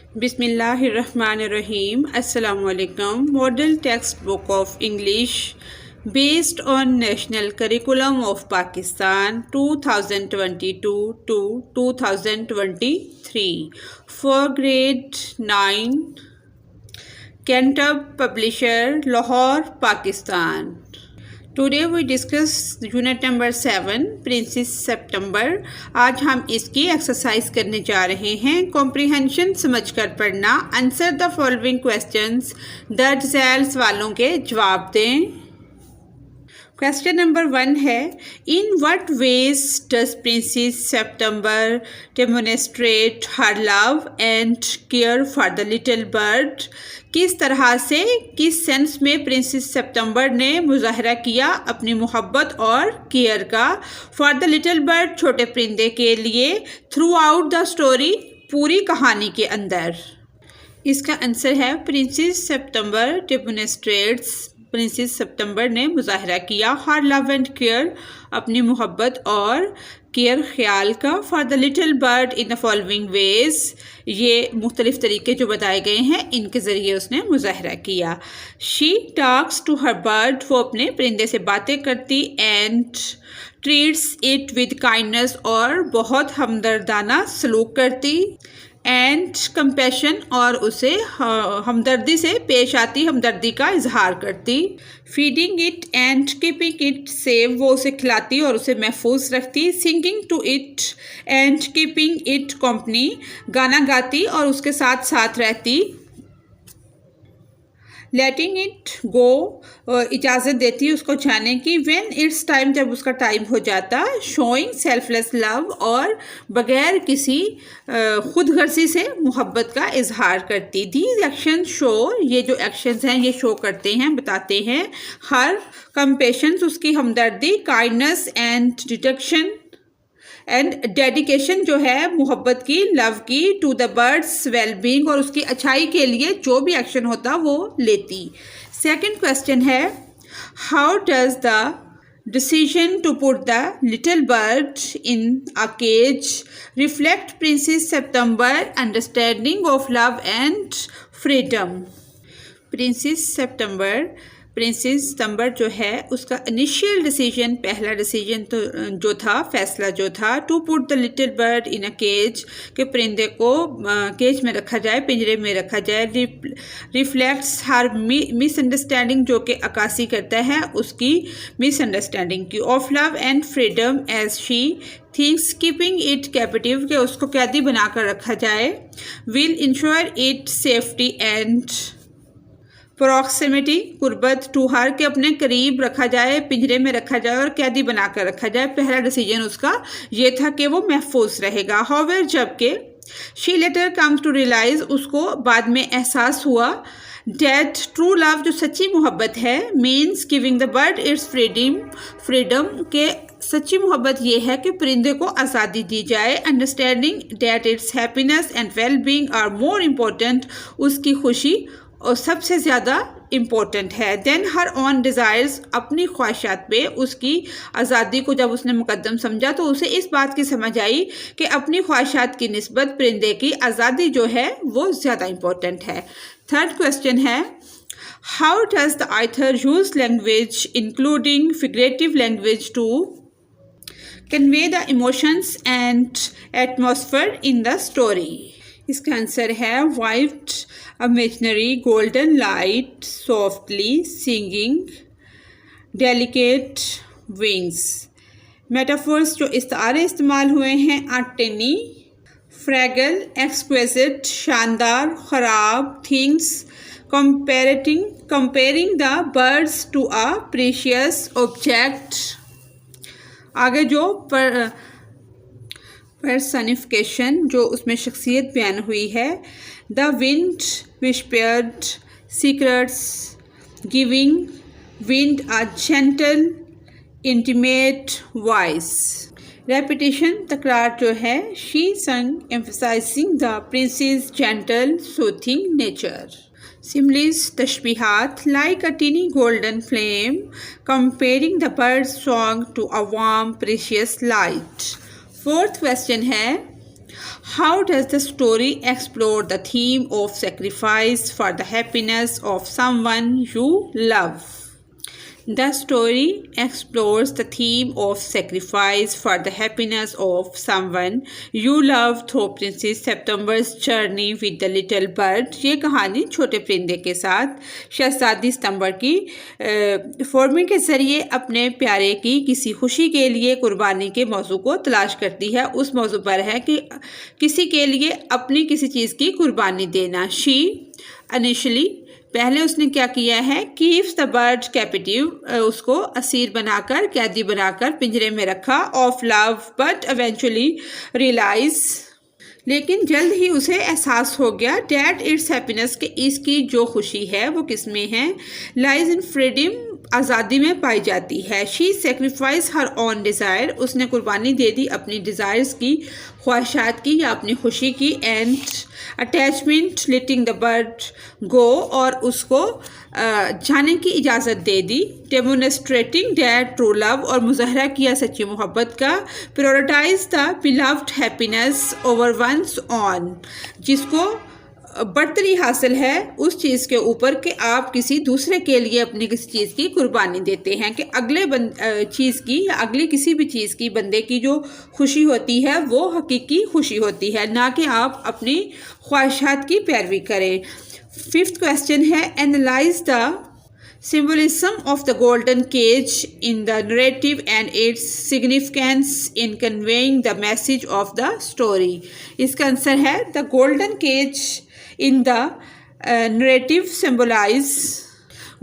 Bismillahirrahmanirrahim. Assalamualaikum. Model textbook of English based on National Curriculum of Pakistan 2022 to 2023 for grade 9. Cantab Publisher, Lahore, Pakistan. Today we discuss unit number 7 princess September. आज हम इसकी exercise करने जा रहे हैं। Comprehension समझकर पढ़ना। Answer the following questions. दर्ज झैल सवालों के जवाब दें। क्वेश्चन नंबर 1 है, in what ways does princess September demonstrate her love and care for the little bird. किस तरह से, किस सेंस में प्रिंसेस सितंबर ने मुजाहरा किया अपनी मोहब्बत और केयर का फॉर द लिटिल बर्ड, छोटे परिंदे के लिए, थ्रू आउट द स्टोरी, पूरी कहानी के अंदर। इसका आंसर है प्रिंसेस सितंबर डेमोन्स्ट्रेट्स, प्रिंसेस सितंबर ने मुजाहरा किया हर लव एंड केयर, अपनी मोहब्बत और केयर ख्याल का for the little bird in the following veg. ये मुख्तलिफ तरीके जो बताए गए हैं इनके ज़रिए उसने मुजाहरा किया। She talks to her bird, वो अपने परिंदे से बातें करती, and treats it with kindness, और बहुत हमदर्दाना सलूक करती, एंड कंपैशन, और उसे हमदर्दी से पेश आती, हमदर्दी का इजहार करती। Feeding it and keeping it safe, वो उसे खिलाती और उसे महफूज रखती। Singing to it and keeping it company, गाना गाती और उसके साथ साथ रहती। लेटिंग इट गो, इजाज़त देती उसको जाने की। व्हेन इट्स टाइम, जब उसका टाइम हो जाता। शोइंग सेल्फलेस लव, और बग़ैर किसी खुद गर्जी से मोहब्बत का इजहार करती। दीज एक्शन शो, ये जो एक्शंस हैं ये शो करते हैं, बताते हैं। हर कंपेशंस, उसकी हमदर्दी, kindness and detection and dedication जो है मोहब्बत की, लव की, टू द बर्ड्स वेलबींग, और उसकी अच्छाई के लिए जो भी एक्शन होता वो लेती। सेकंड क्वेश्चन है, how does the decision to put the little bird in a cage reflect Princess September understanding of love and freedom. Princess September जो है उसका इनिशियल डिसीजन, पहला डिसीजन तो जो था, फैसला जो था, to put the little bird in a cage, के परिंदे को केज में रखा जाए, पिंजरे में रखा जाए। रिफ्लेक्ट्स हर मिसअंडरस्टैंडिंग, जो कि अक्कासी करता है उसकी मिसअंडरस्टैंडिंग की, of love and freedom as she thinks keeping it captive, के उसको कैदी बनाकर रखा जाए। Will ensure it safety and proximity, कुर्बत, टू हर, के अपने करीब रखा जाए, पिंजरे में रखा जाए और कैदी बनाकर रखा जाए। पहला डिसीजन उसका ये था कि वो महफूज रहेगा। हाउएवर, जबकि she later comes to realise, उसको बाद में एहसास हुआ, डेट ट्रू लव, जो सच्ची मोहब्बत है, means giving the bird it's freedom, के सच्ची मोहब्बत ये है कि परिंदे को आज़ादी दी जाए। Understanding that its happiness and well being are more important, उसकी खुशी और सबसे ज़्यादा इम्पोर्टेंट है। देन हर ऑन डिज़ायर्स, अपनी ख्वाहिशात पे उसकी आज़ादी को जब उसने मुकद्दम समझा तो उसे इस बात की समझ आई कि अपनी ख्वाहिशात की निस्बत परिंदे की आज़ादी जो है वो ज़्यादा इम्पोर्टेंट है। थर्ड क्वेश्चन है, how does the author use language including figurative language to convey the emotions and atmosphere in the story. इसका आंसर है white imaginary golden light softly singing delicate wings। Metaphors जो इस्तारे इस्तेमाल हुए हैं, अटनी, फ्रैगल, exquisite, शानदार, खराब, things, comparing the birds to a precious object. आगे जो पर्सनिफिकेशन, जो उसमें शख्सियत बयान हुई है। The wind whispered secrets, giving wind a gentle intimate voice। Repetition, तकरार जो है, she sung emphasizing the prince's gentle soothing nature। Similes, tashbihat, like a teeny golden flame, comparing the bird's song to a warm precious light। Fourth question है, How does the story explore the theme of sacrifice for the happiness of someone you love? The story explores the theme of sacrifice for the happiness of someone you love through Princess September's journey with the little bird। ये कहानी छोटे परिंदे के साथ शहजादी सितंबर की forming के ज़रिए अपने प्यारे की किसी खुशी के लिए कुर्बानी के मौजू को तलाश करती है। उस मौजू पर है कि किसी के लिए अपनी किसी चीज़ की कुर्बानी देना। शी इनिशियली पहले उसने क्या किया है, कीप्स द बर्ड कैप्टिव, उसको असीर बनाकर कैदी बनाकर पिंजरे में रखा। Of love but eventually realise, लेकिन जल्द ही उसे एहसास हो गया डैट इट्स हैप्पीनेस के इसकी जो खुशी है वो किस में है, लाइज इन फ्रीडम, आज़ादी में पाई जाती है। She sacrifice her own desire, उसने कुर्बानी दे दी अपनी डिज़ायर्स की, ख्वाहिशात की या अपनी खुशी की। And attachment letting the bird go, और उसको जाने की इजाज़त दे दी। डेमोन्स्ट्रेटिंग दैट ट्रू लव, और मुज़ाहरा किया सच्ची मोहब्बत का। Prioritise the beloved happiness over one's own, जिसको बढ़तरी हासिल है उस चीज़ के ऊपर कि आप किसी दूसरे के लिए अपनी किसी चीज़ की कुर्बानी देते हैं, कि अगले चीज़ की या अगली किसी भी चीज़ की बंदे की जो खुशी होती है वो हकीकी खुशी होती है, ना कि आप अपनी ख्वाहिशात की पैरवी करें। फिफ्थ क्वेश्चन है, analyse the symbolism of the golden cage in the narrative and its significance in conveying the message of the story। इसका आंसर है the golden cage in the narrative symbolize,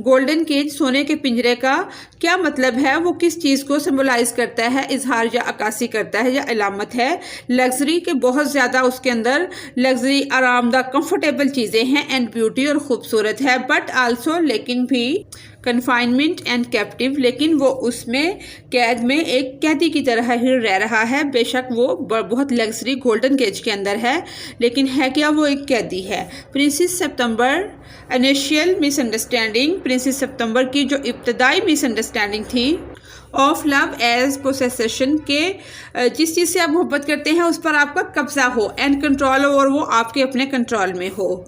golden cage सोने के पिंजरे का क्या मतलब है, वो किस चीज़ को सिंबलाइज करता है, इजहार या अक्कासी करता है या अलामत है। लग्जरी के बहुत ज़्यादा उसके अंदर लग्जरी, आरामदा, कंफर्टेबल चीज़ें हैं एंड ब्यूटी और ख़ूबसूरत है। बट आल्सो लेकिन भी कन्फाइनमेंट एंड कैप्टिव, लेकिन वो उसमें कैद में एक कैदी की तरह ही रह रहा है। बेशक वो बहुत लग्जरी गोल्डन केज के अंदर है, लेकिन है क्या, वो एक कैदी है। प्रिंसेस सितंबर इनिशियल मिसअंडरस्टैंडिंग, प्रिंसेस सितंबर की जो इब्तदाई मिसअंडरस्टैंडिंग थी ऑफ लव एज पोसेशन के, जिस चीज़ से आप मोहब्बत करते हैं उस पर आपका कब्जा हो, एंड कंट्रोल हो, और वो आपके अपने कंट्रोल में हो।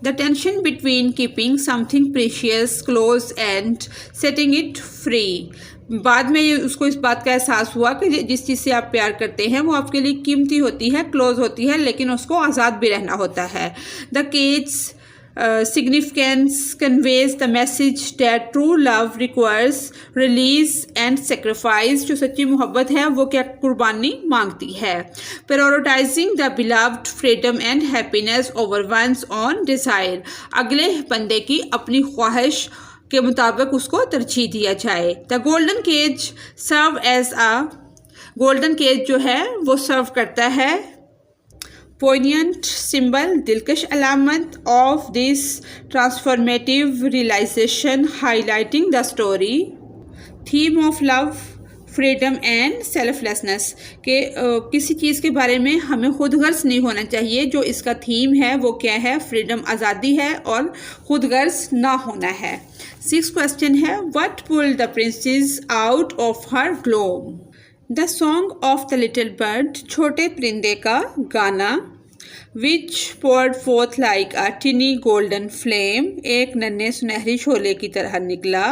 The tension between keeping something precious close and setting it free, बाद में ये उसको इस बात का एहसास हुआ कि जिस चीज़ से आप प्यार करते हैं वो आपके लिए कीमती होती है, क्लोज होती है, लेकिन उसको आज़ाद भी रहना होता है। The cage significance conveys the message that true love requires release and sacrifice, जो सच्ची मोहब्बत है वो क्या कुर्बानी मांगती है। prioritizing the beloved freedom and happiness over one's own desire, अगले बंदे की अपनी ख्वाहिश के मुताबिक उसको तरजीह दिया जाए। The golden cage serve as a, golden cage जो है वो सर्व करता है पोइनियंट सिंबल, दिलकश अलामत of this transformative realisation, highlighting the story theme of love, freedom and selflessness, के किसी चीज़ के बारे में हमें खुद गर्ज नहीं होना चाहिए। जो इसका थीम है वो क्या है, फ्रीडम, आज़ादी है, और खुद गर्ज ना होना है। सिक्स क्वेश्चन है, what pulled the princess out of her gloom. The song of the little bird, छोटे परिंदे का गाना, विच poured forth like a tiny golden flame, एक नन्हे सुनहरी शोले की तरह निकला।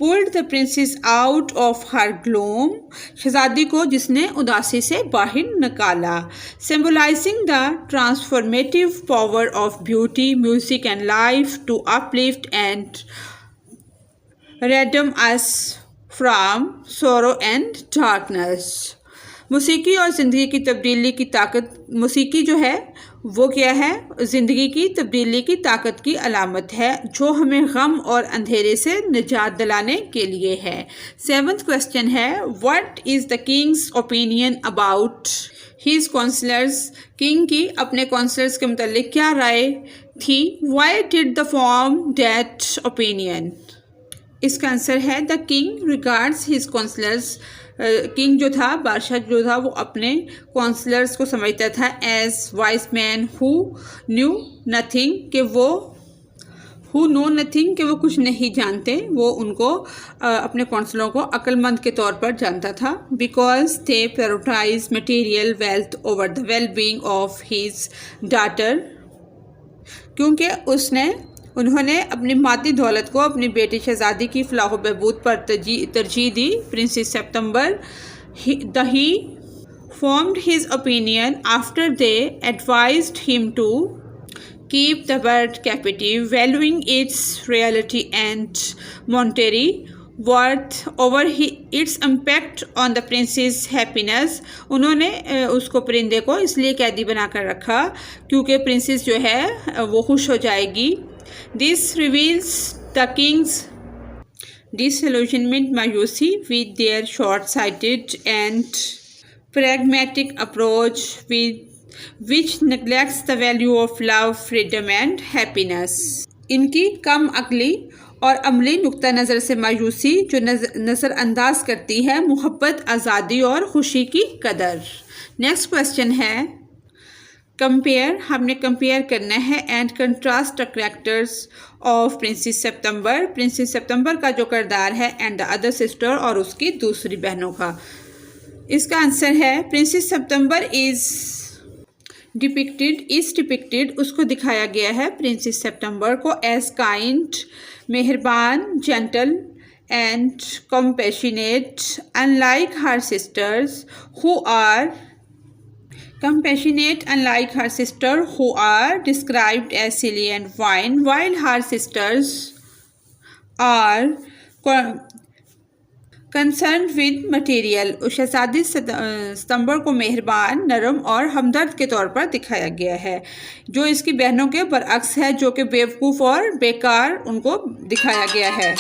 pulled the princess out of her gloom, शहजादी को जिसने उदासी से बाहर निकाला। symbolizing the transformative power of beauty, music and life to uplift and redeem us from sorrow and darkness। मौसीकी और ज़िंदगी की तब्दीली की ताकत, मौसीकी जो है वो क्या है, ज़िंदगी की तब्दीली की ताकत की अलामत है, जो हमें गम और अंधेरे से निजात दिलाने के लिए है। सेवन्थ क्वेश्चन है, what is the king's opinion about his counsellors, king की अपने काउंसलर्स के मुतालिक क्या राय थी। Why did the form that opinion, इसका आंसर है the king regards his counsellors, king जो था, बादशाह जो था, वो अपने काउंसलर्स को समझता था age wise man who knew nothing, कि वो हु नो नथिंग कि वो कुछ नहीं जानते, वो उनको अपने काउंसलरों को अक्लमंद के तौर पर जानता था। Because they prioritise material wealth over the well being of his daughter, क्योंकि उन्होंने अपनी मादी दौलत को अपनी बेटी शहजादी की फलाह बहबूद पर तरजीह दी। Princess September he formed his opinion after they advised him to keep the bird captive, valuing its reality and monetary worth over its impact on the prince's happiness। उन्होंने उसको परिंदे को इसलिए कैदी बनाकर रखा क्योंकि प्रिंसेस जो है वो खुश हो जाएगी। This reveals the king's disillusionment, मायूसी with their short-sighted and pragmatic approach which neglects the value of love, freedom and happiness। इनकी कम अक्ली और अमली नुक्ता नज़र से मायूसी जो नज़रअंदाज करती है मोहब्बत, आज़ादी और खुशी की कदर। नेक्स्ट क्वेश्चन है कंपेयर, हमने कंपेयर करना है and contrast the characters of princess September, princess September का जो किरदार है एंड द अदर सिस्टर और उसकी दूसरी बहनों का। इसका आंसर है प्रिंसेस सितंबर इज डिपिक्टेड, उसको दिखाया गया है प्रिंसेस सितंबर को एज काइंड, मेहरबान, gentle and compassionate, unlike her sisters who are described as silly and vain, while her sisters are concern with material. शहजादी सितंबर को मेहरबान, नरम और हमदर्द के तौर पर दिखाया गया है, जो इसकी बहनों के बरअक्स है जो कि बेवकूफ़ और बेकार उनको दिखाया गया है।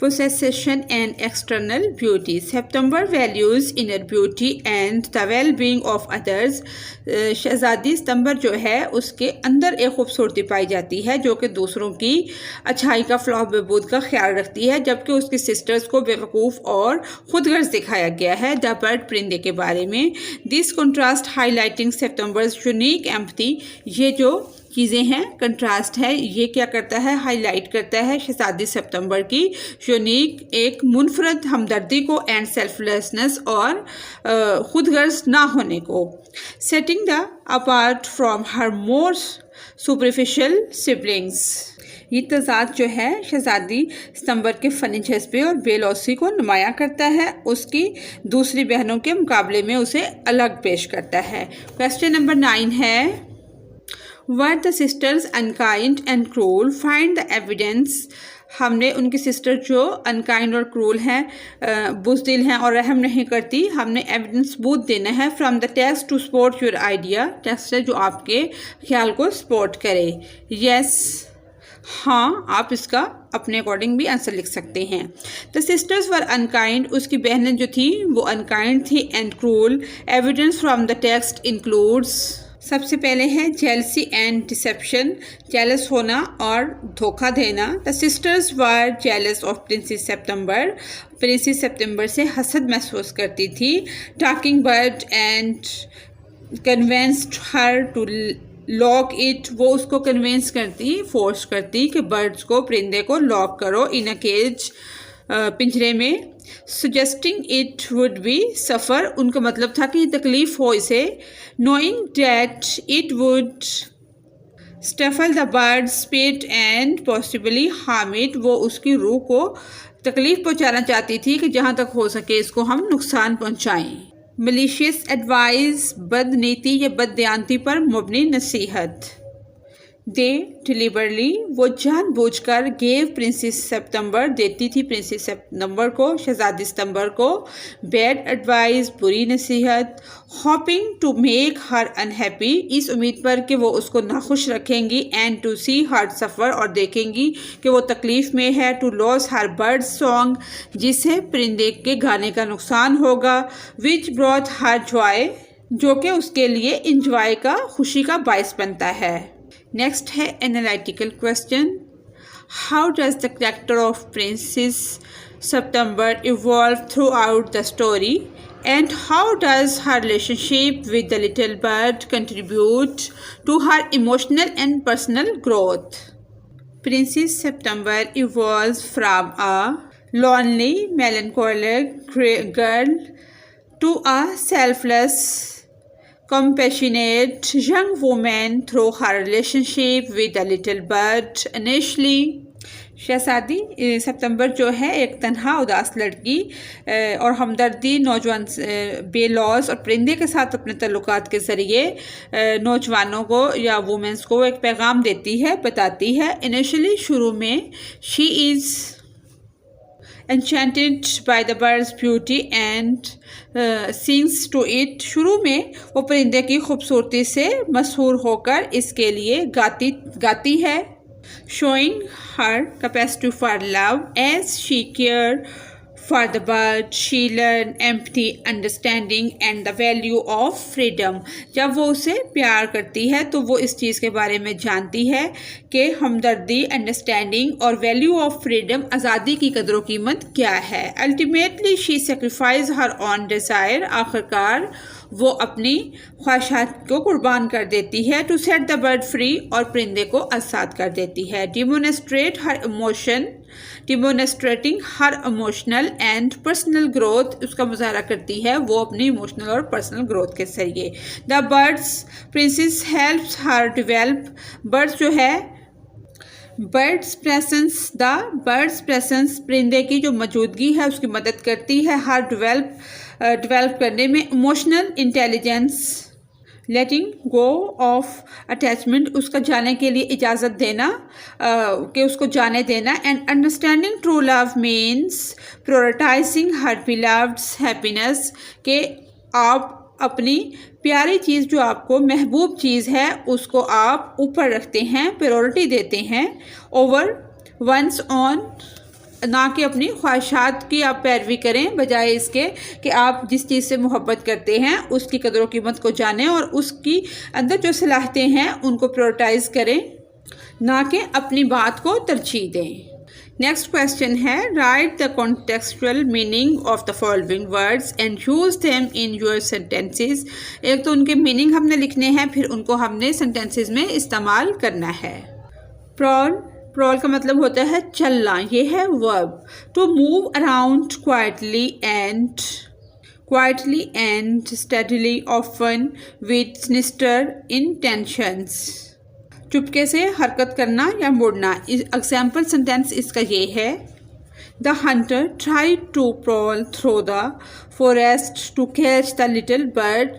Possession and external beauty, September values inner beauty and the well-being of others। शहजादी सितंबर जो है उसके अंदर एक खूबसूरती पाई जाती है जो कि दूसरों की अच्छाई का, फलाह बहबूद का ख्याल रखती है, जबकि उसकी सिस्टर्स को बेवकूफ़ और खुदगर्ज दिखाया गया है द बर्ड, परिंदे के बारे में। This contrast highlighting September's unique empathy, ये जो चीज़ें हैं कंट्रास्ट है, ये क्या करता है, हाईलाइट करता है शहजादी सितंबर की यूनिक एक मुनफरद हमदर्दी को एंड सेल्फलेसनेस और खुदगर्ज ना होने को। Setting the apart from her more superficial siblings, ये तजाद जो है शहजादी सितंबर के फ़नी जज्बे और बेलौसी को नुमाया करता है, उसकी दूसरी बहनों के मुकाबले में उसे अलग पेश करता है। क्वेश्चन नंबर 9 है Were the sisters unkind and cruel? Find the evidence। हमने उनकी सिस्टर जो अनकाइंड और क्रूल हैं, बुज़दिल हैं और रहम नहीं करती, हमने एविडेंस सबूत देना है from the text to support your idea, text है जो आपके ख्याल को सपोर्ट करे। यस, हाँ, आप इसका अपने अकॉर्डिंग भी आंसर लिख सकते हैं। द सिस्टर्स वर अनकाइंड, उसकी बहनें जो थी वो अनकाइंड थी, and cruel. Evidence from the text includes, सबसे पहले है जेलसी एंड डिसेप्शन, जेलस होना और धोखा देना। The sisters were jealous of princess September, princess September से हसद महसूस करती थी। Talking bird and convinced her to lock it, वो उसको कन्वेंस करती, फोर्स करती कि बर्ड्स को, परिंदे को लॉक करो इन अ केज, पिंजरे में। Suggesting it would be safer, उनका मतलब था कि तकलीफ़ हो इसे। Knowing that it would stifle the bird spirit and possibly harm it, वो उसकी रूह को तकलीफ़ पहुंचाना चाहती थी कि जहां तक हो सके इसको हम नुकसान पहुंचाएं। मलिशियस एडवाइस, बदनीति या बददियानती पर मुबनी नसीहत। दे डिलीवरली, वो जानबूझकर गेव प्रिंसेस सितंबर, देती थी प्रिंसेस सितंबर को, शहजादी सितंबर को बैड एडवाइस, बुरी नसीहत। Hoping to make her unhappy, इस उम्मीद पर कि वो उसको नाखुश रखेंगी। एंड टू सी हर सफ़र, और देखेंगी कि वो तकलीफ़ में है। To loss her bird song, जिससे परिंदे के गाने का नुकसान होगा। विच ब्रॉट हर जॉय, जो कि उसके लिए इंजॉय का, खुशी का बायस बनता है। नेक्स्ट है analytical question. How does the character of princess September evolve throughout the story and how does her relationship with the little bird contribute to her emotional and personal growth. Princess September evolves from a lonely, melancholic girl to a selfless, compassionate young woman through her relationship with the little bird. Initially, शहजादी सितंबर जो है एक तन्हा उदास लड़की और हमदर्दी नौजवान blouse और परिंदे के साथ अपने तल्लुकात के ज़रिए नौजवानों को या वुमेंस को एक पैगाम देती है, बताती है। इनिशियली शुरू में she is enchanted by the bird's beauty and sings to it। शुरू में वो परिंदे की खूबसूरती से मशहूर होकर इसके लिए गाती है। Showing her capacity for love as she cared for the bird, she learned empathy, understanding and the value of freedom। जब वो उसे प्यार करती है तो वो इस चीज़ के बारे में जानती है कि हमदर्दी, अंडरस्टैंडिंग और वैल्यू ऑफ फ्रीडम, आज़ादी की कदर व कीमत क्या है। Ultimately she sacrifice her own desire. आखिरकार वो अपनी ख्वाहिशात को कुर्बान कर देती है। To set the bird free, और परिंदे को आज़ाद कर देती है। Demonstrating her emotional and personal growth, उसका मुजाहरा करती है वो अपनी इमोशनल और पर्सनल ग्रोथ के जरिए। The birds princess helps her develop. Birds जो है बर्ड्स प्रेजेंस परिंदे की जो मौजूदगी है उसकी मदद करती है हर डेवलप करने में। Emotional intelligence, letting go of attachment, उसका जाने के लिए इजाज़त देना, कि उसको जाने देना। And understanding true love means prioritising her beloved's happiness, के आप अपनी प्यारी चीज़ जो आपको महबूब चीज़ है उसको आप ऊपर रखते हैं, प्रायोरिटी देते हैं ओवर वंस ऑन, ना कि अपनी ख्वाहिशात की आप पैरवी करें, बजाय इसके कि आप जिस चीज़ से मोहब्बत करते हैं उसकी कदर कीमत को जानें और उसकी अंदर जो सलाहियतें हैं उनको प्रायोरिटाइज करें, ना कि अपनी बात को तरजीह दें। नेक्स्ट क्वेश्चन है, right the contextual meaning of the following words and use them in your sentences. एक तो उनके मीनिंग हमने लिखने हैं, फिर उनको हमने सेंटेंसेस में इस्तेमाल करना है। प्रॉल का मतलब होता है चलना, ये है verb. To move around quietly and steadily, often with sinister intentions। चुपके से हरकत करना या मुड़ना। एग्जाम्पल सेंटेंस इसका ये है, the Hunter tried to prowl through the forest to catch the little bird।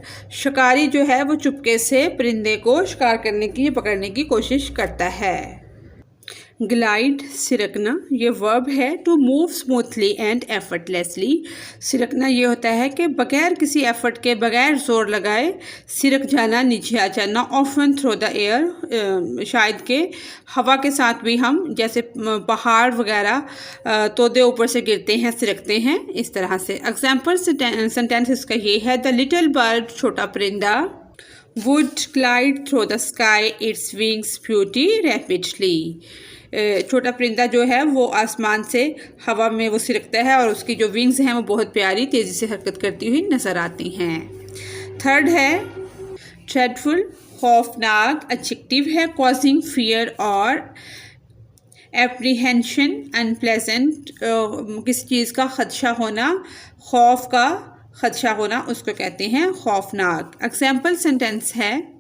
शिकारी जो है वो चुपके से परिंदे को शिकार करने की, पकड़ने की कोशिश करता है। ग्लाइड, सिरकना, ये वर्ब है। To move smoothly and effortlessly. सिरकना ये होता है कि बगैर किसी एफर्ट के, बगैर जोर लगाए सिरक जाना, नीचे आ जाना। ऑफन थ्रू द एयर, शायद के हवा के साथ भी हम, जैसे पहाड़ वगैरह तोदे ऊपर से गिरते हैं, सिरकते हैं, इस तरह से। एग्जाम्पल सेंटेंस इसका ये है, द लिटिल बर्ड, छोटा परिंदा, would glide through the sky its wings beauty rapidly। छोटा परिंदा जो है वो आसमान से हवा में वो सिरकता है और उसकी जो विंग्स हैं वो बहुत प्यारी तेज़ी से हरकत करती हुई नज़र आती हैं। थर्ड है ड्रेडफुल, खौफनाक, एडजेक्टिव है। कॉजिंग फियर और एप्रीहेंशन, अनप्लेजेंट, किसी चीज़ का खदशा होना, खौफ का खदशा होना, उसको कहते हैं खौफनाक। एग्जाम्पल सेंटेंस है,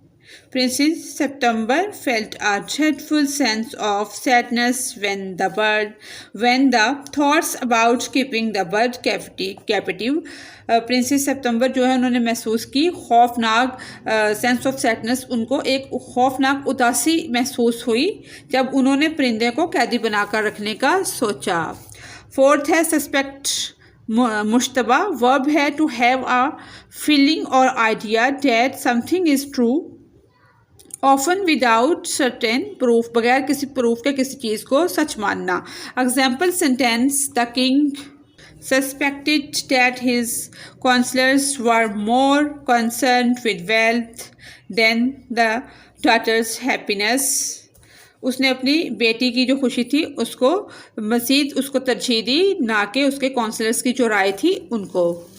Princess September felt a dreadful sense of sadness when the thoughts about keeping the bird captive। Princess September जो है उन्होंने महसूस की खौफनाक सेंस ऑफ सैडनेस, उनको एक खौफनाक उदासी महसूस हुई जब उन्होंने परिंदे को कैदी बनाकर रखने का सोचा। फोर्थ है सस्पेक्ट, मुश्तबा, वर्ब है टू हैव अ फीलिंग और idea that something is true, often without certain proof, बगैर किसी प्रूफ के किसी चीज़ को सच मानना। Example sentence, the king suspected that his counselors were more concerned with wealth than the daughter's happiness। उसने अपनी बेटी की जो खुशी थी उसको मज़ीद उसको तरजीह दी, ना कि उसके काउंसलर्स की जो राय थी उनको।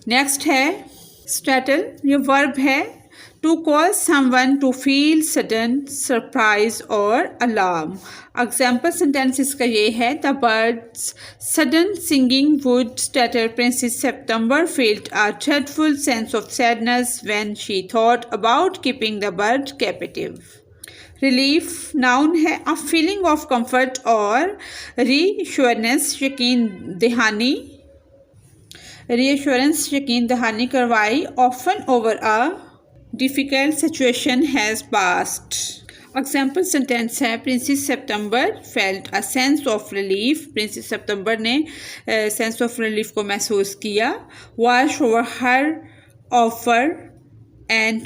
नेक्स्ट है स्टैटल, ये वर्ब है To cause someone to feel sudden surprise or alarm. Example sentence इसका ये है, The bird's sudden singing would startle Princess September felt a dreadful sense of sadness when she thought about keeping the bird captive. Relief noun है, a feeling of comfort और reassurance यकीन दहानी करवाई, often over a difficult situation has passed. Example sentence है, princess September felt a sense of relief, Princess September ने sense of relief को महसूस किया, wash over her offer and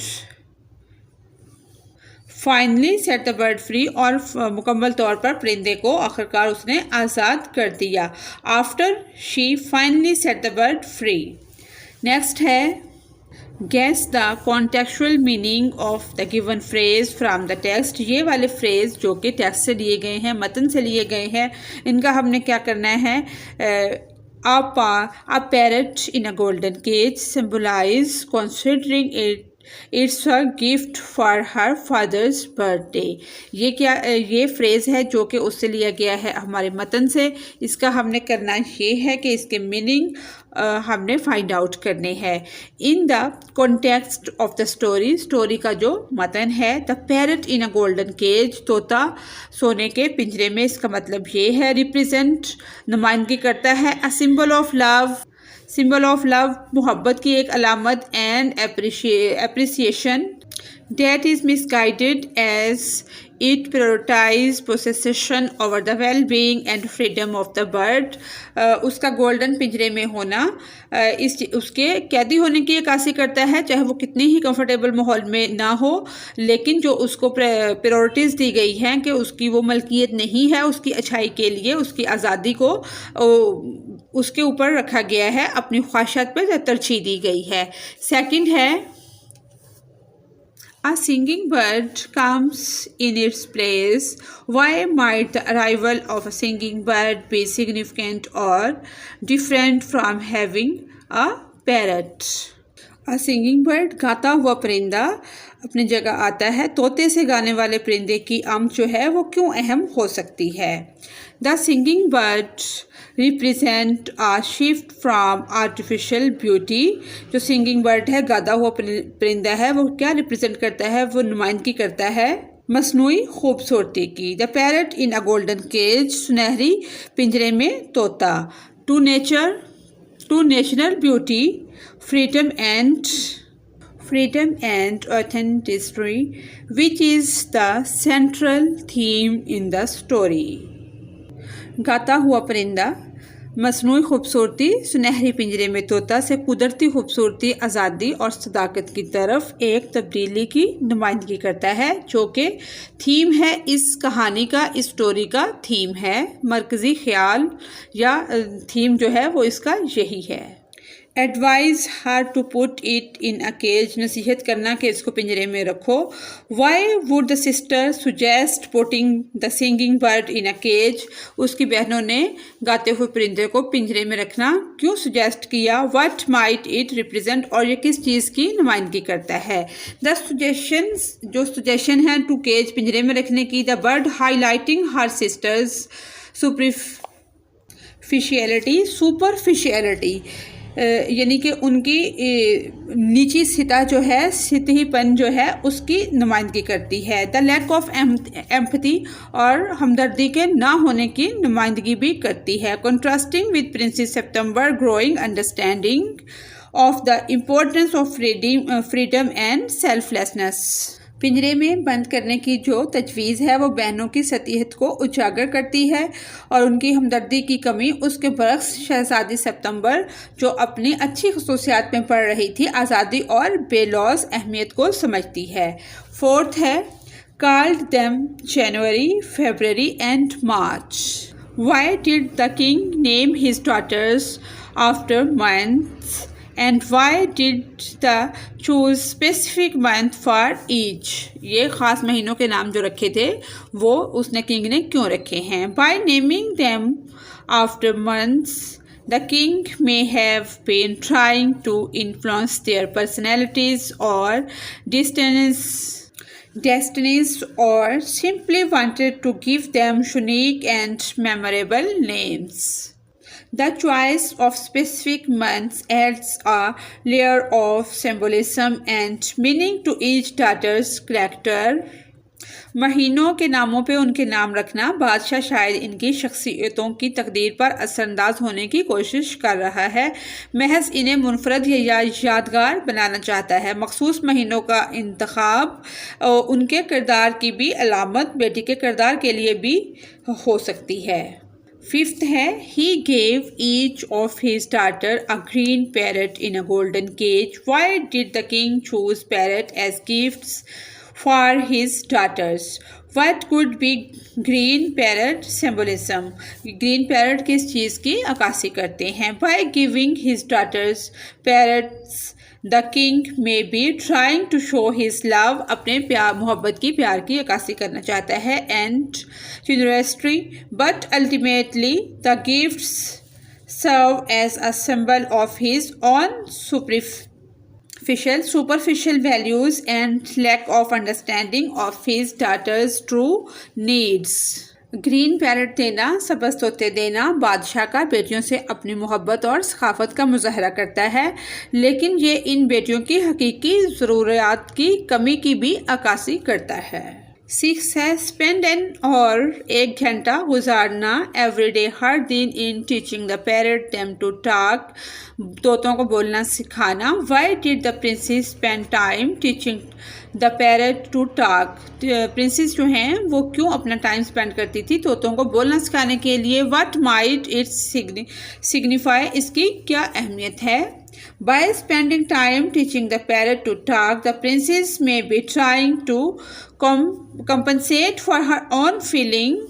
finally set the bird free, और मुकम्मल तौर पर परिंदे को आखिरकार उसने आज़ाद कर दिया, after she finally set the bird free. Next है, Guess the contextual meaning of the given phrase from the text. ये वाले फ्रेज जो कि टेक्स्ट से लिए गए हैं, मतन से लिए गए हैं, इनका हमने क्या करना है, a parrot in a golden cage symbolize considering it's a gift for her father's birthday. ये फ्रेज़ है जो कि उससे लिया गया है हमारे मतन से। इसका हमने करना ये है कि इसके मीनिंग हमने फाइंड आउट करने हैं। In the context of the story का जो मतन है, the parrot in a golden cage, तोता सोने के पिंजरे में, इसका मतलब ये है रिप्रेजेंट नुमाइंदगी करता है, अ सिंबल ऑफ लव मोहब्बत की एक अलामत, and appreciation that is misguided as it prioritizes possession over the well-being and freedom of the bird. उसका गोल्डन पिंजरे में होना उसके कैदी होने की अक्कासी करता है, चाहे वो कितनी ही कंफर्टेबल माहौल में ना हो, लेकिन जो उसको प्रायोरिटीज़ दी गई हैं कि उसकी वो मलकियत नहीं है, उसकी अच्छाई के लिए उसकी आज़ादी को उसके ऊपर रखा गया है, अपनी ख्वाहिशात पर तरजीह दी गई है। सेकंड है, a singing bird comes in its place. Why might the arrival of a singing bird be significant or different from having a parrot? A singing bird, गाता हुआ परिंदा अपनी जगह आता है। तोते से गाने वाले परिंदे की आमद जो है वो क्यों अहम हो सकती है? The singing bird represent a shift from artificial beauty. जो सिंगिंग बर्ड है, गाता हुआ परिंदा है, वो क्या रिप्रेजेंट करता है? वो नुमाइंदगी करता है मसनूई खूबसूरती की। The parrot in a golden cage, सुनहरी पिंजरे में तोता। To natural beauty, freedom and authenticity, which is the central theme in the story. गाता हुआ परिंदा, मसनूई खूबसूरती, सुनहरी पिंजरे में तोता से कुदरती खूबसूरती, आज़ादी और सदाकत की तरफ एक तब्दीली की नुमाइंदगी करता है, जो कि थीम है इस कहानी का, इस स्टोरी का थीम है। मरकज़ी ख्याल या थीम जो है वो इसका यही है। Advise her to put it in a cage, नसीहत करना कि इसको पिंजरे में रखो। Why would the sister suggest putting the singing bird in a cage, उसकी बहनों ने गाते हुए परिंदे को पिंजरे में रखना क्यों सुजेस्ट किया? व्हाट माइट इट रिप्रेजेंट, और ये किस चीज़ की नुमाइंदगी करता है? द सुजेशन है टू केज, पिंजरे में रखने की। The bird highlighting her sisters superficiality, यानी कि उनकी नीची सतह जो है, सतहीपन जो है, उसकी नुमाइंदगी करती है। द लैक ऑफ एम्पैथी, और हमदर्दी के ना होने की नुमाइंदगी भी करती है। Contrasting with princess September growing understanding of the importance of freedom and selflessness, पिंजरे में बंद करने की जो तजवीज़ है वो बहनों की सतीहत को उजागर करती है और उनकी हमदर्दी की कमी। उसके बरक्स शहजादी सितंबर जो अपनी अच्छी खसूसियात में पड़ रही थी, आज़ादी और बेलौस अहमियत को समझती है। फोर्थ है, called them January, February and March. Why did the king name his daughters after months? And why did the choose specific month for each? ये ख़ास महीनों के नाम जो रखे थे वो उसने किंग ने क्यों रखे हैं? By naming them after months, The king may have been trying to influence their personalities or destinies or simply wanted to give them unique and memorable names. The choice of specific months adds a layer of symbolism and meaning to each daughter's character. महीनों के नामों पे उनके नाम रखना बादशाह शायद इनकी शख्सियतों की तकदीर पर असरअंदाज होने की कोशिश कर रहा है, महज इन्हें मुनफरद या यादगार बनाना चाहता है। मखसूस महीनों का इंतखाब उनके किरदार की भी अलामत बेटी के किरदार के लिए भी हो सकती है। फिफ्थ है, he gave each of his daughter a green parrot in a golden cage. Why did the king choose parrot as gifts for his daughters? What could be green parrot symbolism? Green parrot किस चीज़ की अक्कासी करते हैं? By giving his daughters parrots, the king may be trying to show his love. अपने प्यार मोहब्बत की प्यार की अक्कासी करना चाहता है and generosity, but ultimately the gifts serve as a symbol of his own superficial values and lack of understanding of his daughter's true needs. Green parrot देना, सबज तोते देना बादशाह का बेटियों से अपनी मोहब्बत और सखाफत का मुजाहरा करता है, लेकिन ये इन बेटियों की हकीकी ज़रूरियात की कमी की भी अक्कासी करता है। 6 है, स्पेंड एन और 1 घंटा गुजारना एवरीडे हर दिन in teaching the parrot them to talk, तोतों को बोलना सिखाना। Why did the princess spend time teaching the parrot to talk? Princess जो हैं वो क्यों अपना टाइम स्पेंड करती थी तोतों को बोलना सिखाने के लिए? What might it's signify? इसकी क्या अहमियत है? By spending time teaching the parrot to talk, the princess may be trying to compensate for her own feeling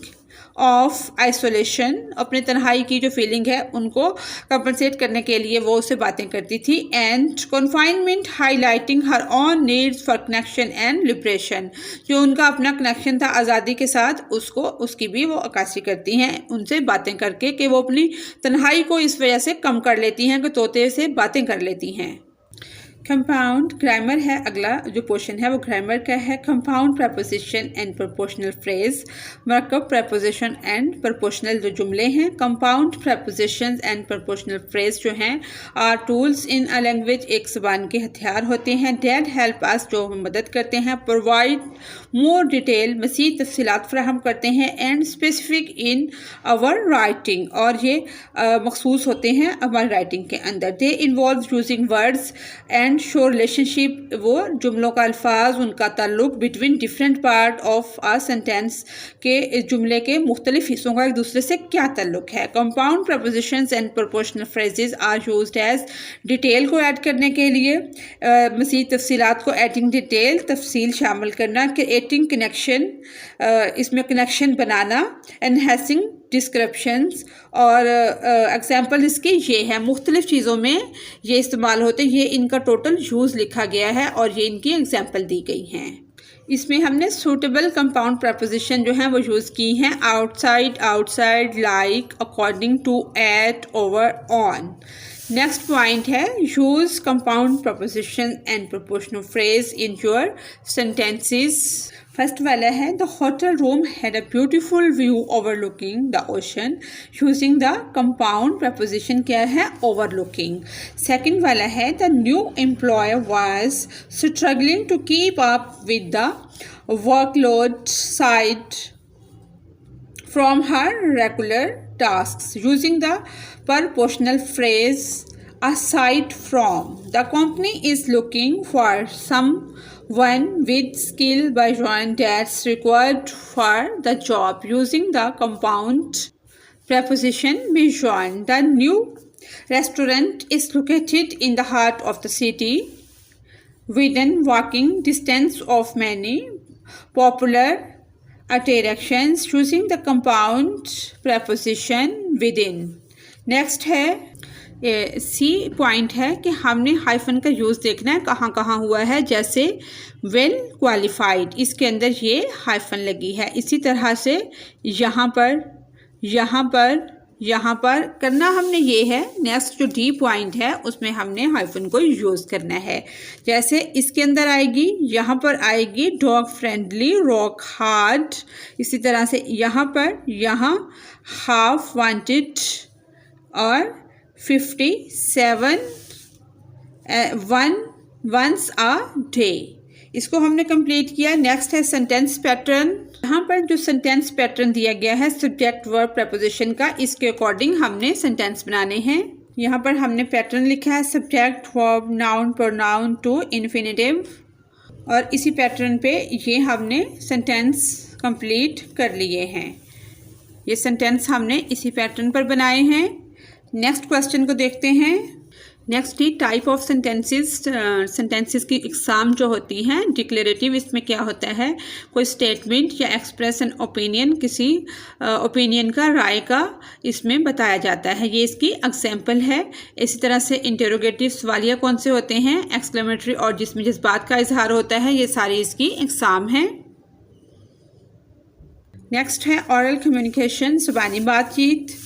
of isolation. अपने तन्हाई की जो फीलिंग है उनको कंपनसेट करने के लिए वो उससे बातें करती थी। and confinement, highlighting her own needs for connection and liberation. जो उनका अपना कनेक्शन था आज़ादी के साथ, उसको उसकी भी वो अक्कासी करती हैं उनसे बातें करके कि वो अपनी तन्हाई को इस वजह से कम कर लेती हैं कि तोते से बातें कर लेती हैं। कंपाउंड ग्रामर है, अगला जो पोर्शन है वो ग्रामर का है। Compound preposition and proportional phrase, मरकब प्रपोजिशन एंड प्रपोर्शनल जो जुमले हैं। Compound preposition and proportional phrase जो हैं are tools in a language, एक ज़बान के हथियार होते हैं। डेट हेल्प अस, जो मदद करते हैं। प्रोवाइड मोर डिटेल, मज़ीद तफसीलात फराहम करते हैं। And specific in our writing, और ये मखसूस होते हैं हमारी राइटिंग के अंदर। They involve using words and show relationship, वो जुमलों का अल्फाज उनका ताल्लुक between different part of a sentence के जुमले के मुख्तलिफ हिस्सों का एक दूसरे से क्या ताल्लुक है। Compound prepositions and proportional phrases are used as detail को ऐड करने के लिए, मज़ीद तफसीलात को एडिंग डिटेल, तफसील शामिल करना, क्रिएटिंग कनेक्शन, इसमें कनेक्शन बनाना, एनहेंसिंग डिस्क्रिप्शंस, और एग्जाम्पल इसके ये है मुख्तलिफ चीज़ों में ये इस्तेमाल होते हैं। ये इनका टोटल यूज़ लिखा गया है और ये इनकी एग्जाम्पल दी गई हैं। इसमें हमने सूटेबल कंपाउंड प्रपोजिशन जो हैं वो यूज़ की हैं। Outside, outside, like, according to, at, over, on. Next point है, use compound preposition and proportional phrase in your sentences. First वाला है, the hotel room had a beautiful view overlooking the ocean, using the compound preposition क्या है, overlooking. Second वाला है, the new employee was struggling to keep up with the workload side from her regular tasks, using the proportional phrase aside from. The company is looking for someone with skill beyond that's required for the job, using the compound preposition beyond. The new restaurant is located in the heart of the city, within walking distance of many popular attractions, choosing the compound preposition within. Next है C point है कि हमने hyphen का use देखना है कहाँ कहाँ हुआ है, जैसे वेल क्वालिफाइड, इसके अंदर ये हाइफन लगी है। इसी तरह से यहाँ पर यहाँ पर करना हमने ये है, नेक्स्ट जो डी पॉइंट है उसमें हमने हाइफन को यूज़ करना है। जैसे इसके अंदर आएगी, यहाँ पर आएगी डॉग फ्रेंडली, रॉक हार्ड। इसी तरह से यहाँ पर, यहाँ हाफ वांटेड और 57 वंस अ डे। इसको हमने कंप्लीट किया। नेक्स्ट है सेंटेंस पैटर्न। यहाँ पर जो सेंटेंस पैटर्न दिया गया है सब्जेक्ट वर्ब प्रपोजिशन का, इसके अकॉर्डिंग हमने सेंटेंस बनाने हैं। यहाँ पर हमने पैटर्न लिखा है subject verb noun pronoun to infinitive, और इसी पैटर्न पे ये हमने सेंटेंस कंप्लीट कर लिए हैं। ये सेंटेंस हमने इसी पैटर्न पर बनाए हैं। नेक्स्ट क्वेश्चन को देखते हैं। Next he type of sentences की एग्जाम जो होती हैं डिक्लेरेटिव, इसमें क्या होता है, कोई स्टेटमेंट या एक्सप्रेस एन ओपिनियन, किसी ओपिनियन का, राय का इसमें बताया जाता है। ये इसकी एग्जाम्पल है। इसी तरह से इंटेरोगेटिव सवालिया कौन से होते हैं, एक्सक्लेमेटरी और जिसमें जिस बात का इजहार होता है, ये सारी इसकी एग्जाम है। नेक्स्ट है ऑरल कम्युनिकेशन, ज़ुबानी बातचीत।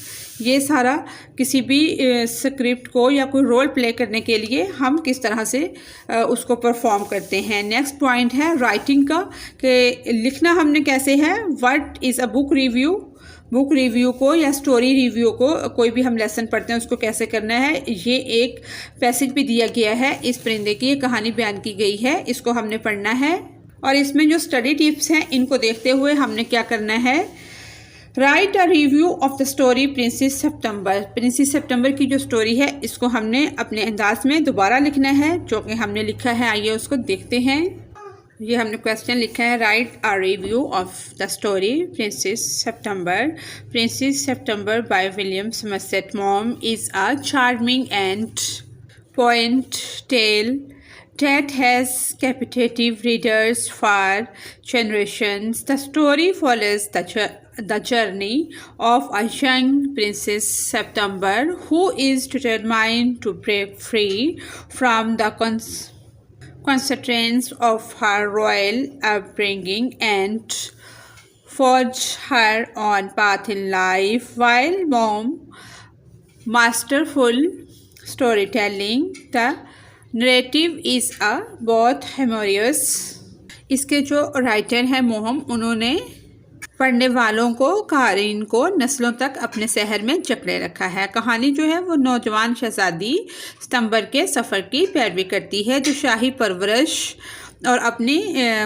ये सारा किसी भी स्क्रिप्ट को या कोई रोल प्ले करने के लिए हम किस तरह से उसको परफॉर्म करते हैं। नेक्स्ट पॉइंट है राइटिंग का, कि लिखना हमने कैसे है। What is a book review, book review को या स्टोरी रिव्यू को, कोई भी हम लेसन पढ़ते हैं उसको कैसे करना है। ये एक पैसेज भी दिया गया है, इस परिंदे की कहानी बयान की गई है, इसको हमने पढ़ना है। और इसमें जो स्टडी टिप्स हैं इनको देखते हुए हमने क्या करना है, write a review of the story princess September. Princess September की जो स्टोरी है इसको हमने अपने अंदाज में दोबारा लिखना है, जो कि हमने लिखा है। आइए उसको देखते हैं। ये हमने क्वेश्चन लिखा है, write a review of the story princess September. Princess September by William Somerset Maugham is a charming and poet tale that has captivated readers for generations. The story follows the journey of a young princess September who is determined to break free from the constraints of her royal upbringing and forge her own path in life. While mom masterful storytelling, the narrative is a बहुत हेमोरियस। इसके जो writer हैं मोहम, उन्होंने पढ़ने वालों को, क़ारीन को नस्लों तक अपने शहर में जकड़े रखा है। कहानी जो है वो नौजवान शहज़ादी सितंबर के सफ़र की पैरवी करती है, जो शाही परवरिश और अपनी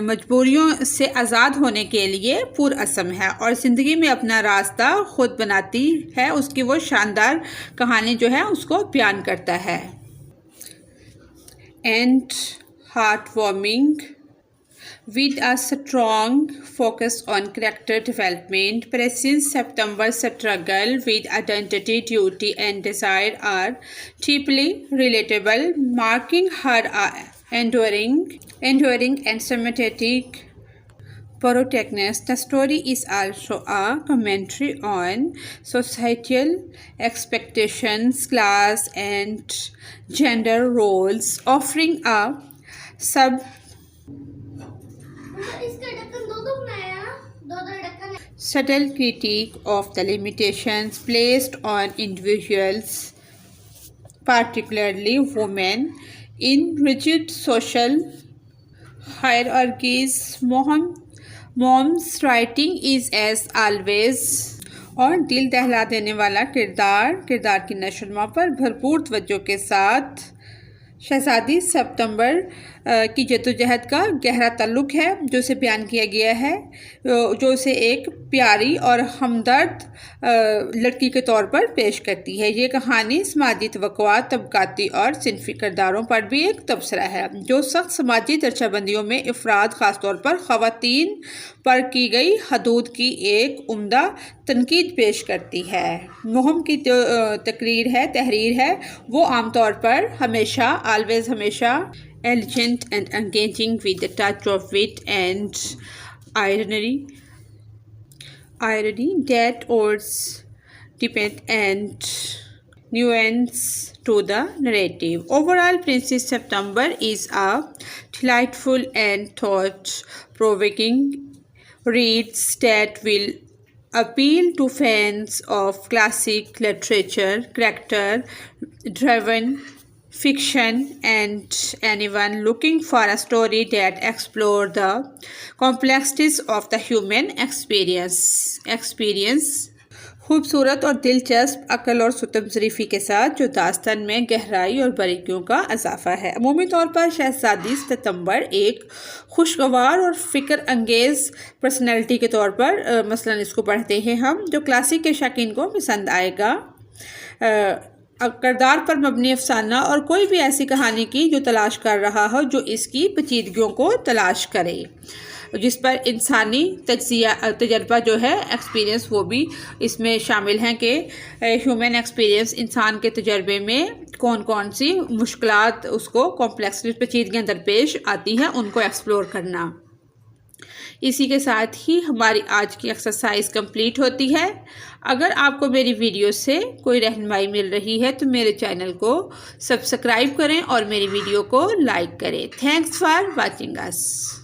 मजबूरियों से आज़ाद होने के लिए पुरअज़्म है और ज़िंदगी में अपना रास्ता खुद बनाती है। उसकी वो शानदार कहानी जो है उसको बयान करता है। And heartwarming, with a strong focus on character development. Princess September's struggle with identity, duty, and desire are deeply relatable, marking her a enduring and sympathetic protagonist. The story is also a commentary on societal expectations, class, and gender roles, offering a subtle critique of the limitations placed on individuals, particularly women, in rigid social hierarchies. Mom's writing is as always और दिल दहला देने वाला किरदार की नशोनुमा पर भरपूर तवज्जो के साथ शहज़ादी सितंबर की जद्दोजहद का गहरा ताल्लुक़ है, जो उसे बयान किया गया है, जो उसे एक प्यारी और हमदर्द लड़की के तौर पर पेश करती है। ये कहानी समाजी तवक्कुआत, तबकाती और सिनफी किरदारों पर भी एक तबसरा है, जो सख्त समाजी दर्जाबंदियों में अफराद, ख़ासतौर पर ख़वातीन पर की गई हदूद की एक उम्दा तनकीद पेश करती है। मोहम की तहरीर है वो आमतौर पर हमेशा elegant and engaging with a touch of wit and irony that adds depth and nuance to the narrative. Overall, Princess September is a delightful and thought-provoking read that will appeal to fans of classic literature, character-driven fiction, and anyone looking for a story that explores the complexities of the human experience। खूबसूरत और दिलचस्प अक्ल और सुतम ज़रीफ़ी के साथ जो दास्तान में गहराई और बारीकियों का इजाफा है। अमूमी तौर पर शहज़ादी सितंबर एक खुशगवार और फ़िक्र अंगेज़ पर्सनैलिटी के तौर पर मसलन इसको पढ़ते हैं हम, जो क्लासिक के शौकीन को पसंद आएगा। किरदार पर मबनी अफसाना और कोई भी ऐसी कहानी की जो तलाश कर रहा हो जो इसकी पेचीदगियों को तलाश करे, जिस पर इंसानी तजर्बा जो है एक्सपीरियंस वो भी इसमें शामिल हैं कि ह्यूमन एक्सपीरियंस इंसान के तजर्बे में कौन कौन सी मुश्किलात उसको कॉम्प्लेक्स पेचीदगियाँ दरपेश आती हैं, उनको एक्सप्लोर करना। इसी के साथ ही हमारी आज की एक्सरसाइज कंप्लीट होती है। अगर आपको मेरी वीडियो से कोई रहनुमाई मिल रही है तो मेरे चैनल को सब्सक्राइब करें और मेरी वीडियो को लाइक करें। Thanks for watching us.